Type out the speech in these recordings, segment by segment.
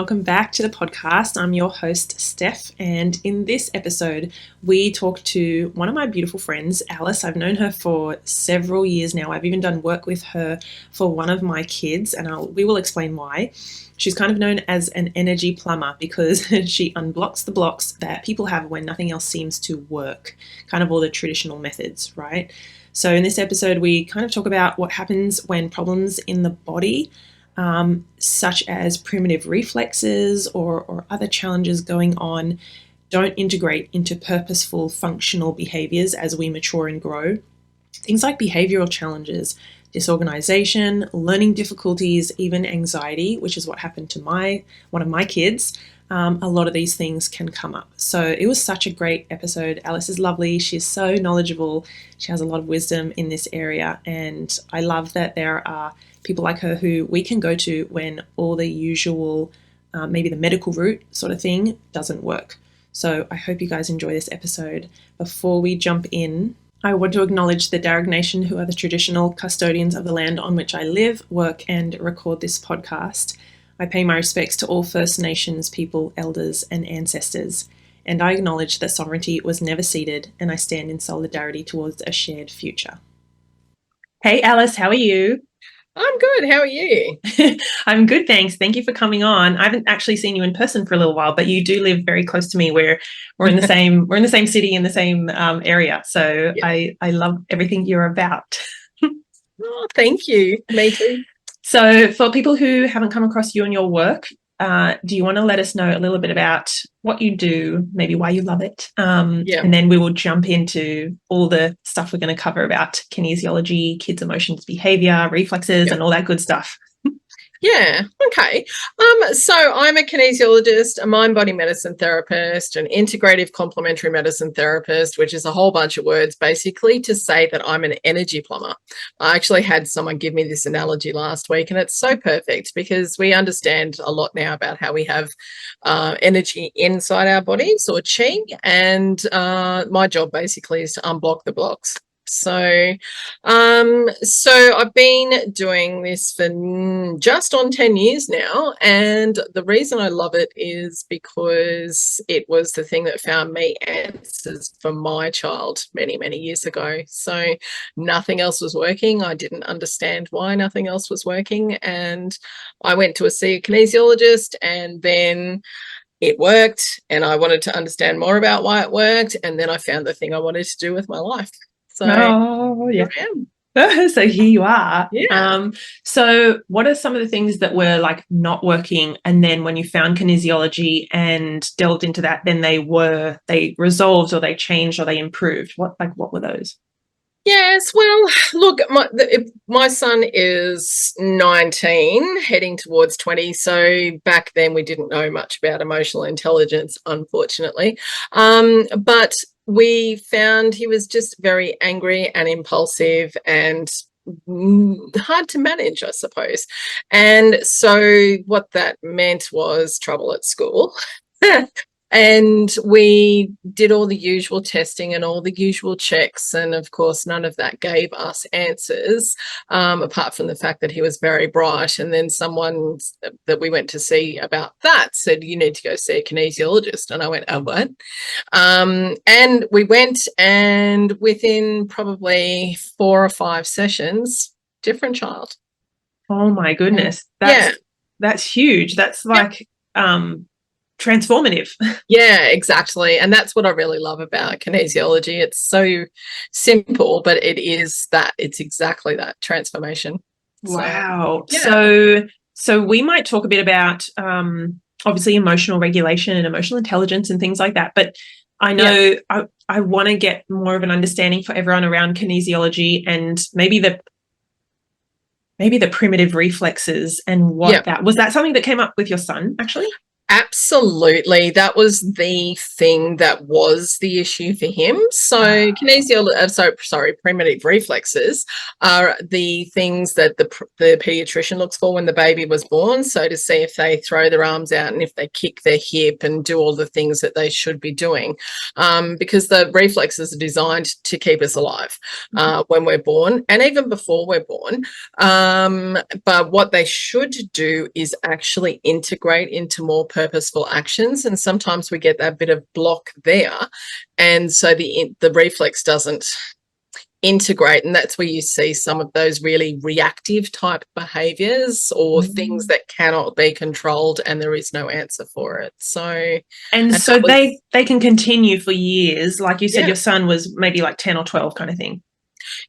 welcome back to the podcast. I'm your host, Steph, and in this episode, we talk to one of my beautiful friends, Alice. I've known her for several years now. I've even done work with her for one of my kids, and we will explain why. She's kind of known as an energy plumber because she unblocks the blocks that people have when nothing else seems to work, kind of all the traditional methods, right? So in this episode, we kind of talk about what happens when problems in the body, such as primitive reflexes or other challenges going on, don't integrate into purposeful functional behaviours as we mature and grow. Things like behavioural challenges, disorganisation, learning difficulties, even anxiety, which is what happened to one of my kids. A lot of these things can come up. So it was such a great episode. Alice is lovely. She's so knowledgeable. She has a lot of wisdom in this area. And I love that there are people like her who we can go to when all the usual, maybe the medical route sort of thing doesn't work. So I hope you guys enjoy this episode. Before we jump in, I want to acknowledge the Darug Nation, who are the traditional custodians of the land on which I live, work, and record this podcast. I pay my respects to all First Nations people, elders, and ancestors, and I acknowledge that sovereignty was never ceded, and I stand in solidarity towards a shared future. Hey, Alice, how are you? I'm good. How are you? I'm good, thanks. Thank you for coming on. I haven't actually seen you in person for a little while, but you do live very close to me. We're in the same city, in the same area. So yeah. I love everything you're about. Oh, thank you. Me too. So for people who haven't come across you and your work, do you want to let us know a little bit about what you do, maybe why you love it? And then we will jump into all the stuff we're going to cover about kinesiology, kids' emotions, behaviour, reflexes, and all that good stuff. Yeah. Okay. So I'm a kinesiologist, a mind-body medicine therapist, an integrative complementary medicine therapist, which is a whole bunch of words basically to say that I'm an energy plumber. I actually had someone give me this analogy last week, and it's so perfect because we understand a lot now about how we have energy inside our bodies, or chi, and my job basically is to unblock the blocks. So I've been doing this for just on 10 years now, and the reason I love it is because it was the thing that found me answers for my child many, many years ago. So nothing else was working. I didn't understand why nothing else was working, and I went to see a kinesiologist, and then it worked, and I wanted to understand more about why it worked, and then I found the thing I wanted to do with my life. So yeah. So here you are. Yeah. So what are some of the things that were like not working, and then when you found kinesiology and delved into that, then they resolved, or they changed, or they improved? What were those? Yes, well, look, my son is 19, heading towards 20. So back then we didn't know much about emotional intelligence, unfortunately. But we found he was just very angry and impulsive and hard to manage, I suppose. And so what that meant was trouble at school. And we did all the usual testing and all the usual checks. And of course, none of that gave us answers, apart from the fact that he was very bright. And then someone that we went to see about that said, you need to go see a kinesiologist. And I went, oh, what? And we went, and within probably 4 or 5 sessions, different child. Oh, my goodness. That's huge. That's like... transformative. Yeah, exactly. And that's what I really love about kinesiology. It's so simple, but it's exactly that transformation. Wow. So we might talk a bit about obviously emotional regulation and emotional intelligence and things like that, but I know I want to get more of an understanding for everyone around kinesiology and maybe the primitive reflexes and what that was. That something that came up with your son, actually? Absolutely. That was the thing that was the issue for him. So primitive reflexes are the things that the pediatrician looks for when the baby was born. So to see if they throw their arms out and if they kick their hip and do all the things that they should be doing, because the reflexes are designed to keep us alive when we're born and even before we're born. But what they should do is actually integrate into more purposeful actions. And sometimes we get that bit of block there. And so the reflex doesn't integrate. And that's where you see some of those really reactive type behaviors or things that cannot be controlled and there is no answer for it. So they can continue for years. Like you said, Yeah. your son was maybe like 10 or 12 kind of thing.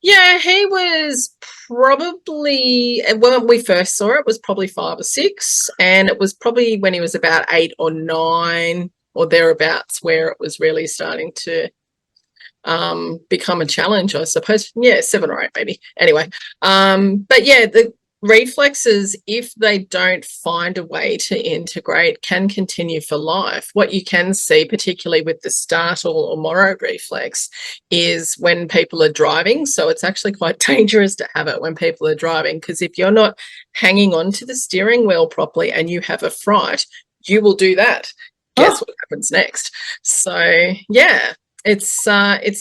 Yeah, he was probably, when we first saw it, was probably 5 or 6, and it was probably when he was about 8 or 9 or thereabouts where it was really starting to become a challenge, I suppose. Yeah, 7 or 8 maybe. Anyway, but yeah, the reflexes, if they don't find a way to integrate, can continue for life. What you can see, particularly with the startle or moro reflex, is when people are driving. So it's actually quite dangerous to have it when people are driving, because if you're not hanging on to the steering wheel properly and you have a fright, you will do that. Guess what happens next? So yeah, it's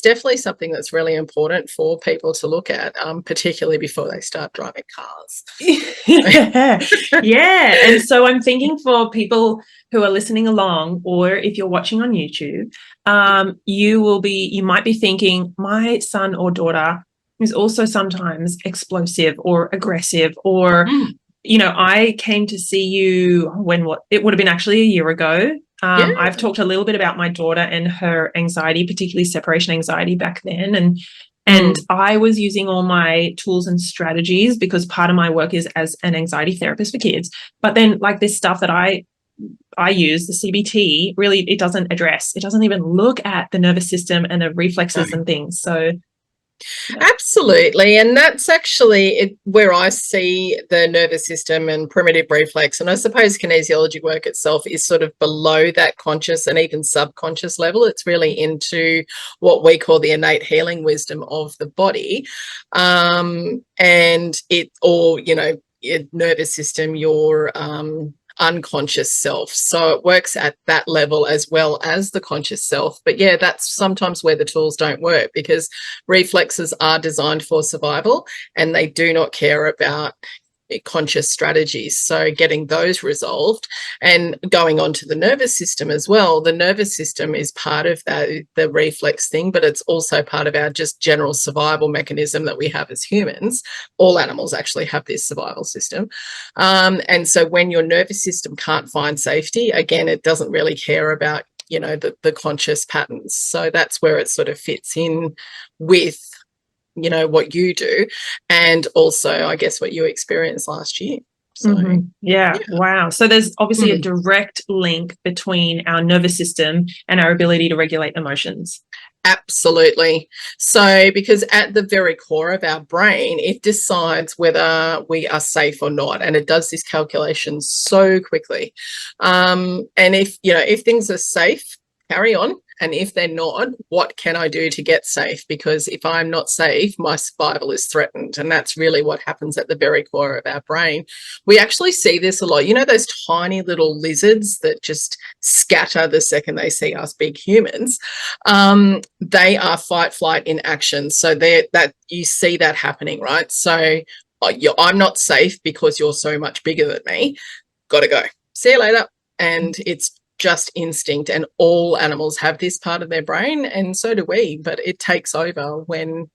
definitely something that's really important for people to look at, particularly before they start driving cars. Yeah. And so I'm thinking for people who are listening along, or if you're watching on YouTube, you might be thinking, my son or daughter is also sometimes explosive or aggressive, or I came to see you it would have been actually a year ago. I've talked a little bit about my daughter and her anxiety, particularly separation anxiety back then. And I was using all my tools and strategies because part of my work is as an anxiety therapist for kids. But then like this stuff that I use, the CBT, really, it doesn't even look at the nervous system and the reflexes and things. So absolutely. And that's actually where I see the nervous system and primitive reflex. And I suppose kinesiology work itself is sort of below that conscious and even subconscious level. It's really into what we call the innate healing wisdom of the body. And your nervous system, your unconscious self. So it works at that level as well as the conscious self. But yeah, that's sometimes where the tools don't work, because reflexes are designed for survival and they do not care about conscious strategies. So getting those resolved and going on to the nervous system as well. The nervous system is part of the reflex thing, but it's also part of our just general survival mechanism that we have as humans. All animals actually have this survival system. And so when your nervous system can't find safety, again, it doesn't really care about, the conscious patterns. So that's where it sort of fits in with what you do, and also I guess what you experienced last year. So yeah. Wow. So there's obviously a direct link between our nervous system and our ability to regulate emotions. Absolutely. So because at the very core of our brain, it decides whether we are safe or not, and it does this calculation so quickly. And if things are safe, carry on. And if they're not, what can I do to get safe? Because if I'm not safe, my survival is threatened. And that's really what happens at the very core of our brain. We actually see this a lot. Those tiny little lizards that just scatter the second they see us big humans. They are fight, flight in action. So that you see that happening, right? So I'm not safe because you're so much bigger than me. Got to go. See you later. And it's just instinct, and all animals have this part of their brain, and so do we, but it takes over when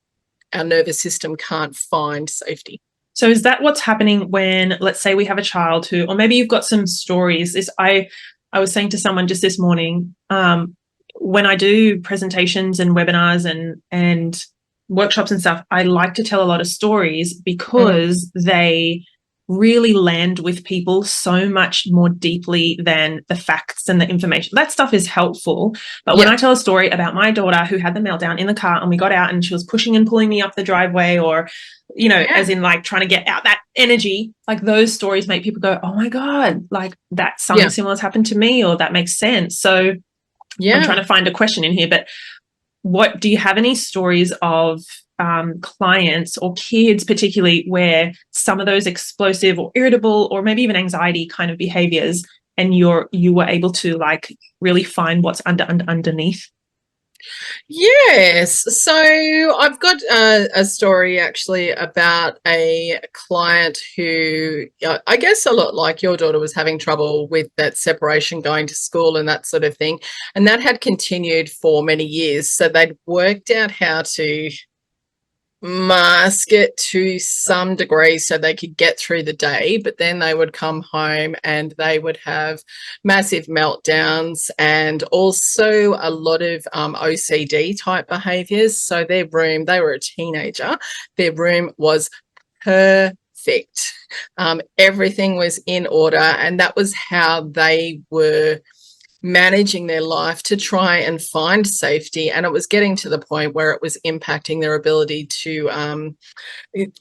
our nervous system can't find safety. So is that what's happening when, let's say, we have a child who, or maybe you've got some stories? I was saying to someone just this morning, when I do presentations and webinars and workshops and stuff, I like to tell a lot of stories because they really land with people so much more deeply than the facts and the information. That stuff is helpful. But when I tell a story about my daughter who had the meltdown in the car and we got out and she was pushing and pulling me up the driveway, or, you know, as in like trying to get out that energy, like those stories make people go, oh my God, like that something similar has happened to me, or that makes sense. So I'm trying to find a question in here, but what do you have any stories of clients or kids particularly where some of those explosive or irritable or maybe even anxiety kind of behaviors, and you were able to like really find what's underneath? Yes. So I've got a story actually about a client who, I guess a lot like your daughter, was having trouble with that separation, going to school and that sort of thing. And that had continued for many years. So they'd worked out how to mask it to some degree so they could get through the day, but then they would come home and they would have massive meltdowns and also a lot of OCD type behaviors. So their room, they were a teenager, their room was perfect. Everything was in order, and that was how they were managing their life to try and find safety. And it was getting to the point where it was impacting their ability to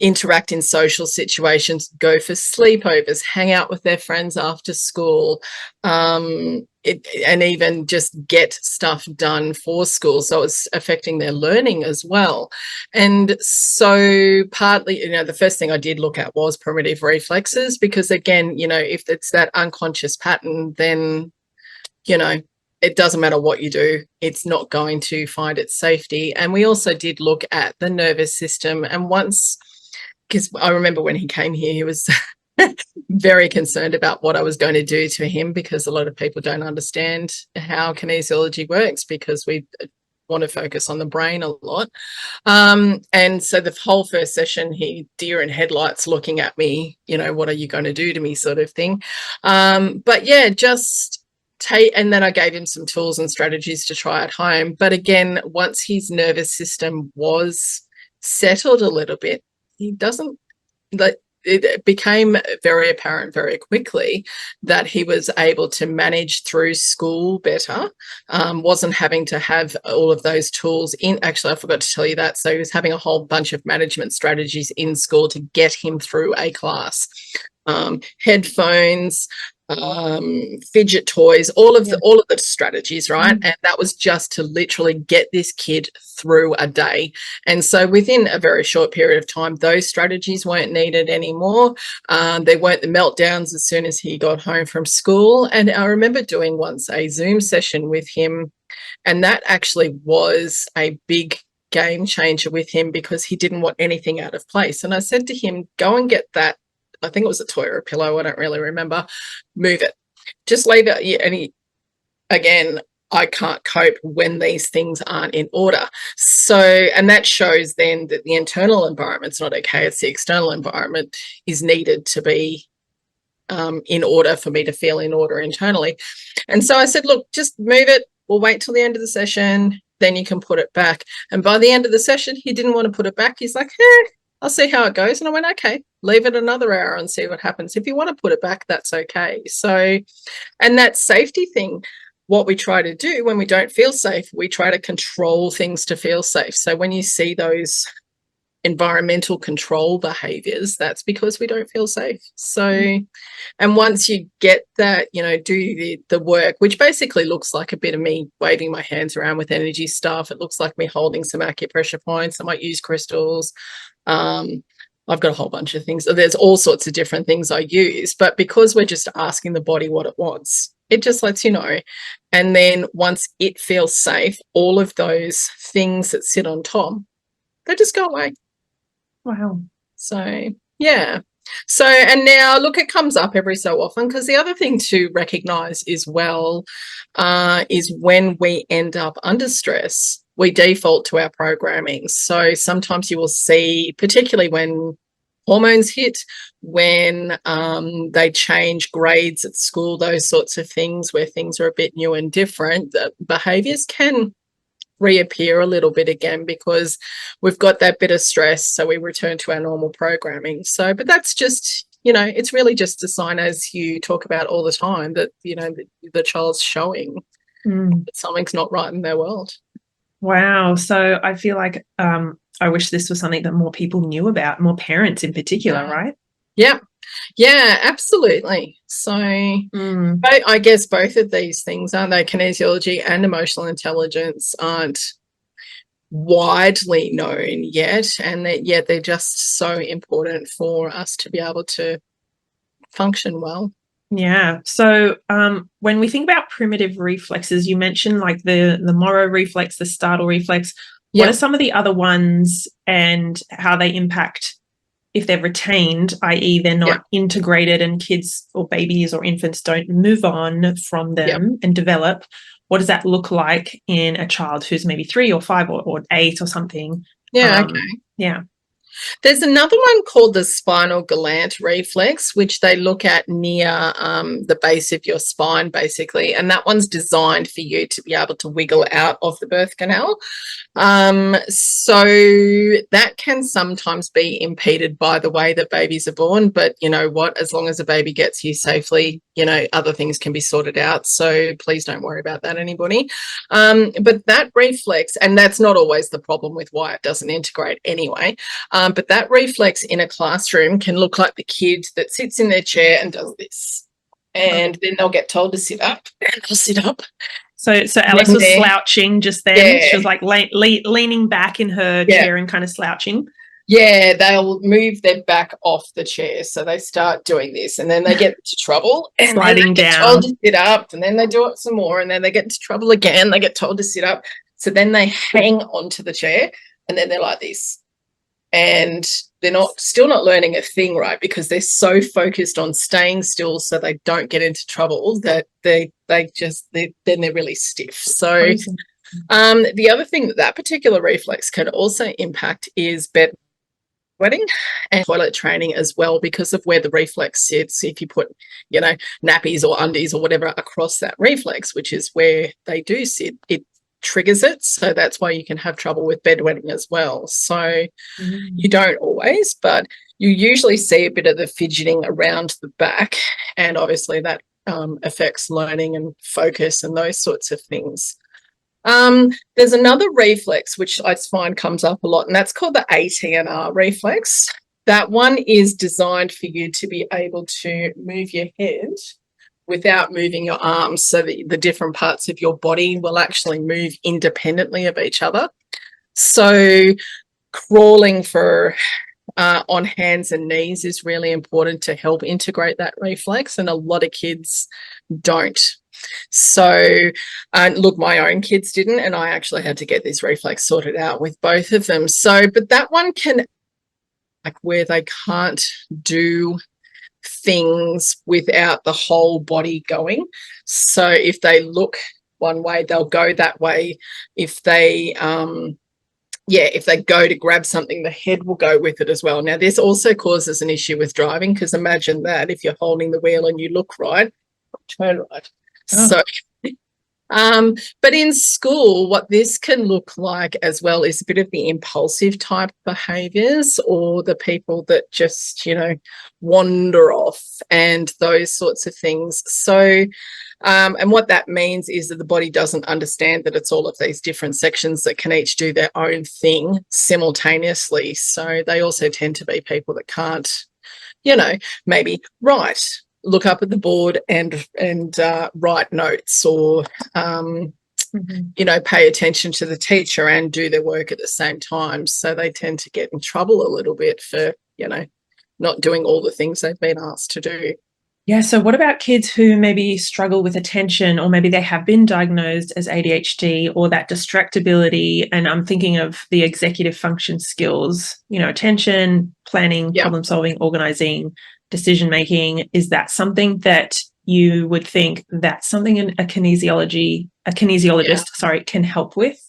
interact in social situations, go for sleepovers, hang out with their friends after school, and even just get stuff done for school. So it's affecting their learning as well. And so partly, the first thing I did look at was primitive reflexes, because again, if it's that unconscious pattern, then it doesn't matter what you do, it's not going to find its safety. And we also did look at the nervous system. And once, because I remember when he came here, he was very concerned about what I was going to do to him, because a lot of people don't understand how kinesiology works, because we want to focus on the brain a lot. And so the whole first session, he deer in headlights looking at me, what are you going to do to me, sort of thing. But yeah, and then I gave him some tools and strategies to try at home. But again, once his nervous system was settled a little bit, it became very apparent very quickly that he was able to manage through school better, wasn't having to have all of those tools in. Actually, I forgot to tell you that. So he was having a whole bunch of management strategies in school to get him through a class. Headphones, fidget toys, all of the strategies, right? And that was just to literally get this kid through a day. And so within a very short period of time, those strategies weren't needed anymore. There weren't the meltdowns as soon as he got home from school. And I remember doing once a Zoom session with him, and that actually was a big game changer with him, because he didn't want anything out of place. And I said to him, go and get that, I think it was a toy or a pillow, I don't really remember, move it, just leave it. And again, I can't cope when these things aren't in order. So, and that shows then that the internal environment's not okay, it's the external environment is needed to be in order for me to feel in order internally. And so I said, look, just move it, we'll wait till the end of the session, then you can put it back. And by the end of the session, he didn't want to put it back. He's like, I'll see how it goes. And I went, okay, leave it another hour and see what happens. If you want to put it back, that's okay. So, and that safety thing, what we try to do when we don't feel safe, we try to control things to feel safe. So when you see those environmental control behaviors, that's because we don't feel safe. So, and once you get that, do the work, which basically looks like a bit of me waving my hands around with energy stuff. It looks like me holding some acupressure points. I might use crystals. I've got a whole bunch of things. There's all sorts of different things I use, but because we're just asking the body what it wants, it just lets you know. And then once it feels safe, all of those things that sit on top, they just go away. Wow. So, yeah. So, and now look, it comes up every so often, because the other thing to recognize as well is when we end up under stress, we default to our programming. So sometimes you will see, particularly when hormones hit, when they change grades at school, those sorts of things where things are a bit new and different, the behaviours can reappear a little bit again, because we've got that bit of stress, so we return to our normal programming. So, but that's just it's really just a sign, as you talk about all the time, that, the child's showing that something's not right in their world. Wow. So I feel like I wish this was something that more people knew about, more parents in particular, right? Yeah. Yeah, absolutely. So I guess both of these things, aren't they? Kinesiology and emotional intelligence aren't widely known yet, and that yet they're just so important for us to be able to function well. Yeah. So when we think about primitive reflexes, you mentioned like the Moro reflex, the startle reflex. What are some of the other ones and how they impact if they're retained, i.e. they're not integrated and kids or babies or infants don't move on from them and develop? What does that look like in a child who's maybe 3 or 5 or 8 or something? Yeah, okay. Yeah. There's another one called the spinal galant reflex, which they look at near the base of your spine, basically. And that one's designed for you to be able to wiggle out of the birth canal. So that can sometimes be impeded by the way that babies are born. But you know what? As long as a baby gets here safely, other things can be sorted out. So please don't worry about that, anybody. But that reflex, and that's not always the problem with why it doesn't integrate anyway. But that reflex in a classroom can look like the kid that sits in their chair and does this. And then they'll get told to sit up, and they'll sit up. So Alice was slouching just then. Yeah. She was like leaning back in her chair and kind of slouching. Yeah, they'll move their back off the chair. So they start doing this, and then they get into trouble. And sliding they get down. Told to sit up, and then they do it some more, and then they get into trouble again. They get told to sit up. So then they hang onto the chair, and then they're like this. And they're still not learning a thing, right? Because they're so focused on staying still so they don't get into trouble that then they're really stiff. So the other thing that particular reflex can also impact is bedwetting and toilet training as well, because of where the reflex sits. If you put, nappies or undies or whatever across that reflex, which is where they do sit, it triggers it. So that's why you can have trouble with bedwetting as well. So you don't always, but you usually see a bit of the fidgeting around the back, and obviously that affects learning and focus and those sorts of things. There's another reflex which I find comes up a lot, and that's called the ATNR reflex. That one is designed for you to be able to move your head without moving your arms, so that the different parts of your body will actually move independently of each other. So crawling on hands and knees is really important to help integrate that reflex, and a lot of kids don't. So look, my own kids didn't, and I actually had to get this reflex sorted out with both of them. So, but that one can, like, where they can't do things without the whole body going. So if they look one way, they'll go that way. If they if they go to grab something, the head will go with it as well. Now, this also causes an issue with driving, because imagine that if you're holding the wheel and you look right, turn right. So but in school, what this can look like as well is a bit of the impulsive type behaviours, or the people that just, wander off and those sorts of things. So, and what that means is that the body doesn't understand that it's all of these different sections that can each do their own thing simultaneously. So they also tend to be people that can't, maybe look up at the board and write notes, or pay attention to the teacher and do their work at the same time. So they tend to get in trouble a little bit for not doing all the things they've been asked to do. Yeah. So what about kids who maybe struggle with attention, or maybe they have been diagnosed as ADHD or that distractibility? And I'm thinking of the executive function skills, attention, planning, problem solving, organizing, decision-making. Is that something that you would think that's something a kinesiologist can help with?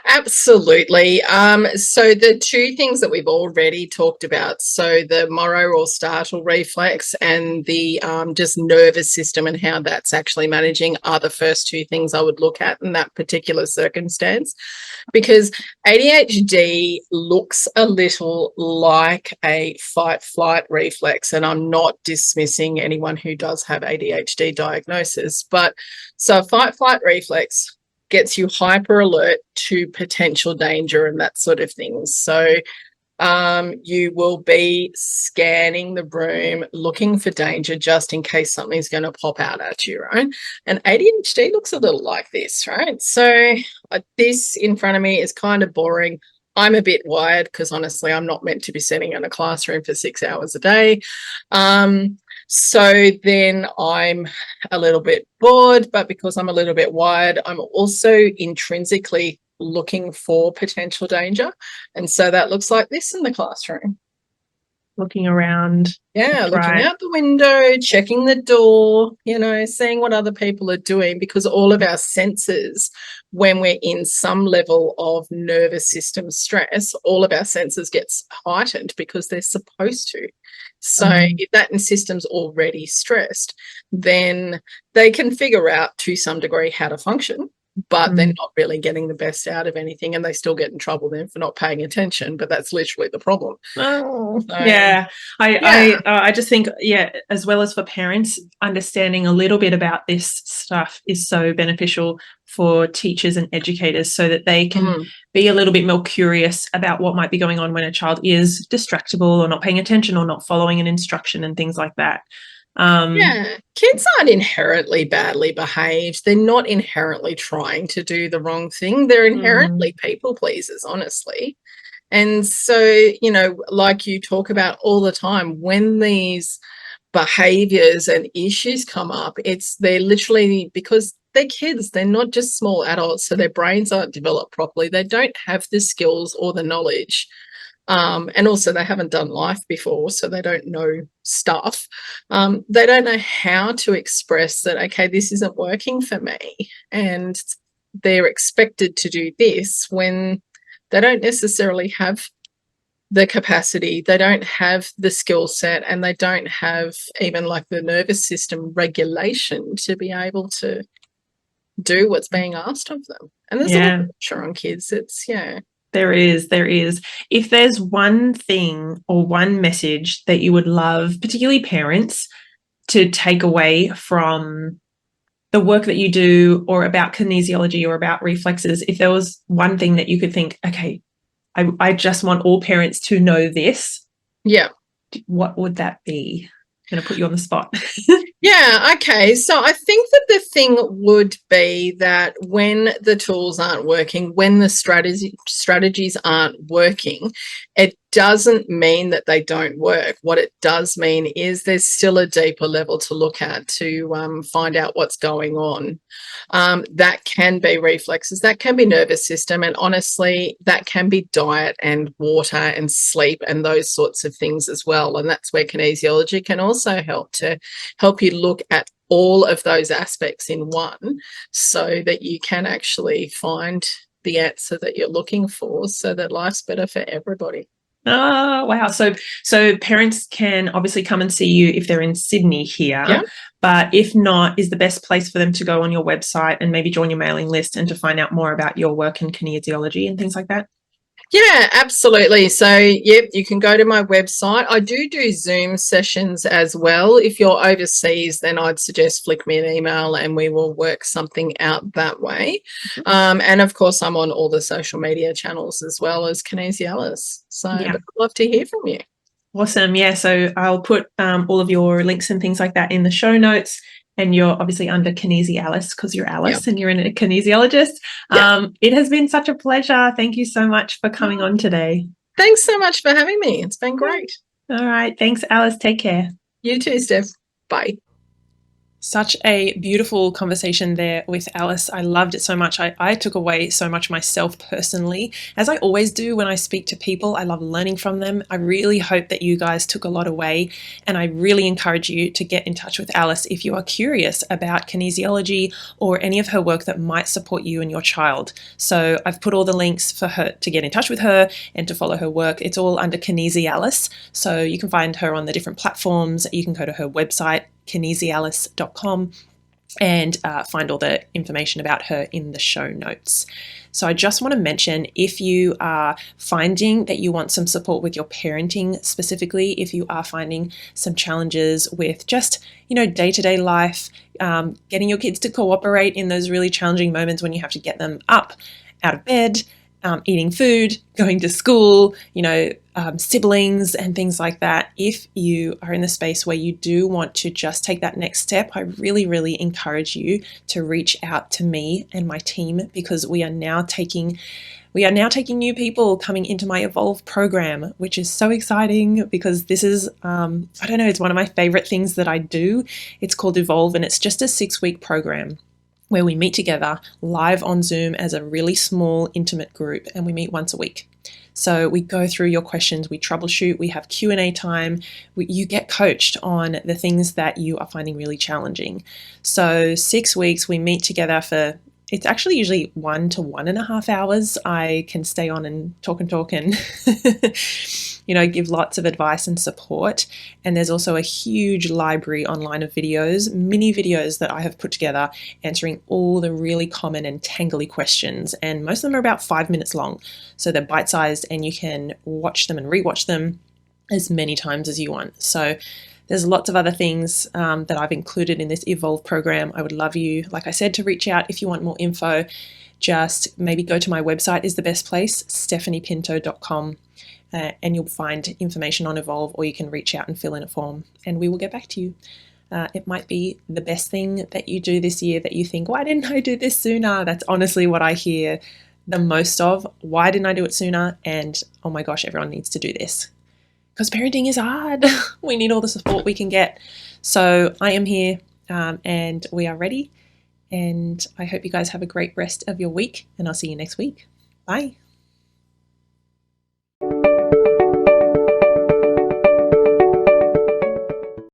Absolutely. So the two things that we've already talked about, so the morrow or startle reflex and the just nervous system and how that's actually managing, are the first two things I would look at in that particular circumstance, because ADHD looks a little like a fight flight reflex, and I'm not dismissing anyone who does have ADHD diagnosis, but so a fight flight reflex gets you hyper alert to potential danger and that sort of thing. So you will be scanning the room, looking for danger just in case something's going to pop out at you, right? And ADHD looks a little like this, right? So this in front of me is kind of boring. I'm a bit wired because honestly, I'm not meant to be sitting in a classroom for 6 hours a day. So then I'm a little bit bored, but because I'm a little bit wired, I'm also intrinsically looking for potential danger. And so that looks like this in the classroom. Looking around. Yeah, looking right. out the window, checking the door, seeing what other people are doing, because all of our senses, when we're in some level of nervous system stress, all of our senses gets heightened because they're supposed to. So if that system's already stressed, then they can figure out to some degree how to function, but they're not really getting the best out of anything, and they still get in trouble then for not paying attention. But that's literally the problem. Oh, so, yeah. I just think, as well as for parents, understanding a little bit about this stuff is so beneficial for teachers and educators, so that they can be a little bit more curious about what might be going on when a child is distractible or not paying attention or not following an instruction and things like that. Kids aren't inherently badly behaved. They're not inherently trying to do the wrong thing. They're inherently people pleasers, honestly. And so, like you talk about all the time, when these behaviors and issues come up, they're literally because they're kids. They're not just small adults, so their brains aren't developed properly. They don't have the skills or the knowledge. And also they haven't done life before, so they don't know stuff. They don't know how to express that, okay, this isn't working for me. And they're expected to do this when they don't necessarily have the capacity, they don't have the skill set, and they don't have even like the nervous system regulation to be able to do what's being asked of them. And there's a lot of pressure on kids. There is. If there's one thing or one message that you would love, particularly parents, to take away from the work that you do, or about kinesiology or about reflexes, if there was one thing that you could think, okay, I just want all parents to know this. Yeah. What would that be? I'm going to put you on the spot. Yeah, okay. So I think that the thing would be that when the tools aren't working, when the strategies aren't working, it doesn't mean that they don't work. What it does mean is there's still a deeper level to look at to find out what's going on. That can be reflexes, that can be nervous system, and honestly, that can be diet and water and sleep and those sorts of things as well. And that's where kinesiology can also help you look at all of those aspects in one, so that you can actually find the answer that you're looking for, so that life's better for everybody. Oh, wow. So parents can obviously come and see you if they're in Sydney here. Yeah. But if not, is the best place for them to go on your website and maybe join your mailing list and to find out more about your work in kinesiology and things like that? Yeah, absolutely. So, yep, you can go to my website. I do Zoom sessions as well. If you're overseas, then I'd suggest flick me an email and we will work something out that way. And of course, I'm on all the social media channels as well as Kinesialis. So I'd love to hear from you. Awesome. Yeah. So I'll put all of your links and things like that in the show notes. And you're obviously under Kinesialis because you're Alice and you're a kinesiologist. It has been such a pleasure. Thank you so much for coming on today. Thanks so much for having me. It's been great. All right. Thanks, Alice. Take care. You too, Steph. Bye. Such a beautiful conversation there with Alice. I loved it so much. I took away so much myself personally, as I always do when I speak to people. I love learning from them. I really hope that you guys took a lot away, and I really encourage you to get in touch with Alice if you are curious about kinesiology or any of her work that might support you and your child. So I've put all the links for her to get in touch with her and to follow her work. It's all under Kinesialice, so you can find her on the different platforms. You can go to her website, kinesialice.com, and find all the information about her in the show notes. So I just want to mention, if you are finding that you want some support with your parenting, specifically if you are finding some challenges with just, day-to-day life, getting your kids to cooperate in those really challenging moments when you have to get them up, out of bed, eating food, going to school, siblings and things like that. If you are in the space where you do want to just take that next step, I really, really encourage you to reach out to me and my team, because we are now taking new people coming into my Evolve program, which is so exciting because this is, it's one of my favorite things that I do. It's called Evolve, and it's just a 6-week program where we meet together live on Zoom as a really small, intimate group, and we meet once a week. So we go through your questions, we troubleshoot, we have Q&A time, you get coached on the things that you are finding really challenging. So 6 weeks, we meet together for, it's actually usually 1 to 1.5 hours. I can stay on and talk and give lots of advice and support. And there's also a huge library online of videos, mini videos that I have put together, answering all the really common and tangly questions. And most of them are about 5 minutes long. So they're bite-sized, and you can watch them and rewatch them as many times as you want. So there's lots of other things that I've included in this Evolve program. I would love you, like I said, to reach out if you want more info. Just maybe go to my website is the best place, stephaniepinto.com, and you'll find information on Evolve, or you can reach out and fill in a form and we will get back to you. It might be the best thing that you do this year that you think, why didn't I do this sooner? That's honestly what I hear the most of. Why didn't I do it sooner? And oh my gosh, everyone needs to do this. Because parenting is hard. We need all the support we can get. So I am here, and we are ready. And I hope you guys have a great rest of your week, and I'll see you next week. Bye.